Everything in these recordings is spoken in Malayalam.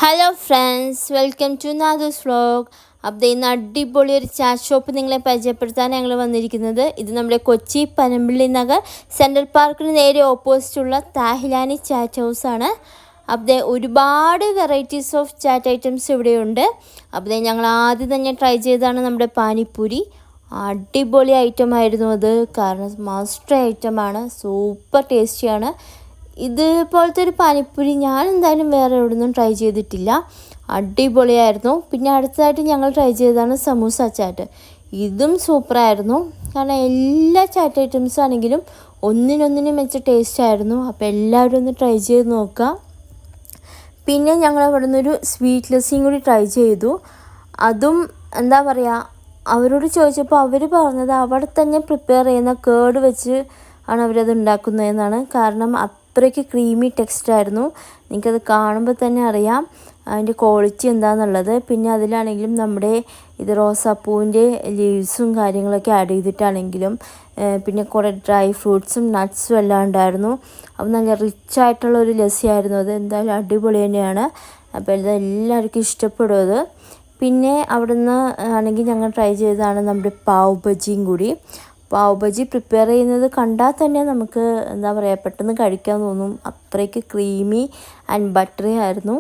ഹലോ ഫ്രണ്ട്സ്, വെൽക്കം ടു നാദൂസ് വ്ലോഗ്. അപ്പോൾ ഇന്ന് അടിപൊളി ഒരു ചാറ്റ് ഷോപ്പ് നിങ്ങളെ പരിചയപ്പെടുത്താൻ ഞങ്ങൾ വന്നിരിക്കുന്നത്. ഇത് നമ്മുടെ കൊച്ചി പനമ്പിള്ളി നഗർ സെൻട്രൽ പാർക്കിന് നേരെ ഓപ്പോസിറ്റുള്ള താഹിലാനി ചാറ്റ് ഹൗസാണ്. അപ്പോൾ ഒരുപാട് വെറൈറ്റീസ് ഓഫ് ചാറ്റ് ഐറ്റംസ് ഇവിടെയുണ്ട്. അപ്പോൾ ഞങ്ങൾ ആദ്യം തന്നെ ട്രൈ ചെയ്തതാണ് നമ്മുടെ പാനിപ്പൂരി. അടിപൊളി ഐറ്റം ആയിരുന്നു അത്, കാരണം മസ്റ്റ് ഐറ്റമാണ്, സൂപ്പർ ടേസ്റ്റിയാണ്. ഇതുപോലത്തെ ഒരു പാനിപ്പൂരി ഞാൻ എന്തായാലും വേറെ എവിടെ നിന്നും ട്രൈ ചെയ്തിട്ടില്ല. അടിപൊളിയായിരുന്നു. പിന്നെ അടുത്തതായിട്ട് ഞങ്ങൾ ട്രൈ ചെയ്തതാണ് സമൂസ ചാറ്റ്. ഇതും സൂപ്പറായിരുന്നു, കാരണം എല്ലാ ചാറ്റ് ഐറ്റംസ് ആണെങ്കിലും ഒന്നിനൊന്നിനും വെച്ച ടേസ്റ്റ് ആയിരുന്നു. അപ്പോൾ എല്ലാവരും ഒന്ന് ട്രൈ ചെയ്ത് നോക്കുക. പിന്നെ ഞങ്ങൾ അവിടെ നിന്നൊരു സ്വീറ്റ് ലസ്സിയും കൂടി ട്രൈ ചെയ്തു. അതും എന്താ പറയുക, അവരോട് ചോദിച്ചപ്പോൾ അവർ പറഞ്ഞത് അവിടെ തന്നെ പ്രിപ്പയർ ചെയ്യുന്ന കേട് വെച്ച് ആണ് അവരത് ഉണ്ടാക്കുന്നതെന്നാണ്. കാരണം അത്രയ്ക്ക് ക്രീമി ടെക്സ്റ്റായിരുന്നു. നിങ്ങൾക്കത് കാണുമ്പോൾ തന്നെ അറിയാം അതിൻ്റെ ക്വാളിറ്റി എന്താണെന്നുള്ളത്. പിന്നെ അതിലാണെങ്കിലും നമ്മുടെ ഇത് റോസാപ്പൂവിൻ്റെ ലീവ്സും കാര്യങ്ങളൊക്കെ ആഡ് ചെയ്തിട്ടാണെങ്കിലും പിന്നെ കുറേ ഡ്രൈ ഫ്രൂട്ട്സും നട്ട്സും എല്ലാം ഉണ്ടായിരുന്നു. അപ്പോൾ നല്ല റിച്ച് ആയിട്ടുള്ള ഒരു ലസ്സി ആയിരുന്നു അത്. എന്തായാലും അടിപൊളി തന്നെയാണ്. അപ്പോൾ എല്ലാവർക്കും ഇഷ്ടപ്പെടും അത്. പിന്നെ അവിടുന്ന് ആണെങ്കിൽ ഞങ്ങൾ ട്രൈ ചെയ്തതാണ് നമ്മുടെ പാവ് ബജിയും കൂടി. പാവ് ബജി പ്രിപ്പയർ ചെയ്യുന്നത് കണ്ടാൽ തന്നെ നമുക്ക് എന്താ പറയുക, പെട്ടെന്ന് കഴിക്കാൻ തോന്നും. അത്രയ്ക്ക് ക്രീമി ആൻഡ് ബട്ടറി ആയിരുന്നു.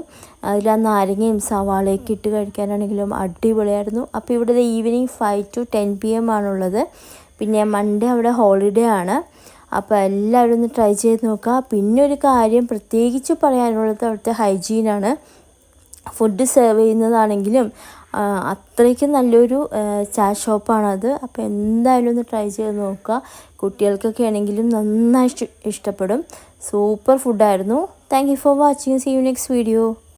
അതിൽ ആ നാരങ്ങയും സവാളയൊക്കെ ഇട്ട് കഴിക്കാനാണെങ്കിലും അടിപൊളിയായിരുന്നു. അപ്പോൾ ഇവിടെ ഈവനിങ് 5 to 10 PM ആണുള്ളത്. പിന്നെ മൺഡേ അവിടെ ഹോളിഡേ ആണ്. അപ്പോൾ എല്ലാവരും ഒന്ന് ട്രൈ ചെയ്ത് നോക്കുക. പിന്നെ ഒരു കാര്യം പ്രത്യേകിച്ച് പറയാനുള്ളത് അവിടുത്തെ ഹൈജീനാണ്. ഫുഡ് സെർവ് ചെയ്യുന്നതാണെങ്കിലും അത്രയ്ക്കും നല്ലൊരു ചാറ്റ് ഷോപ്പാണത്. അപ്പോൾ എന്തായാലും ഒന്ന് ട്രൈ ചെയ്ത് നോക്കുക. കുട്ടികൾക്കൊക്കെ ആണെങ്കിലും നന്നായി ഇഷ്ടപ്പെടും. സൂപ്പർ ഫുഡായിരുന്നു. Thank you for watching. See you next video.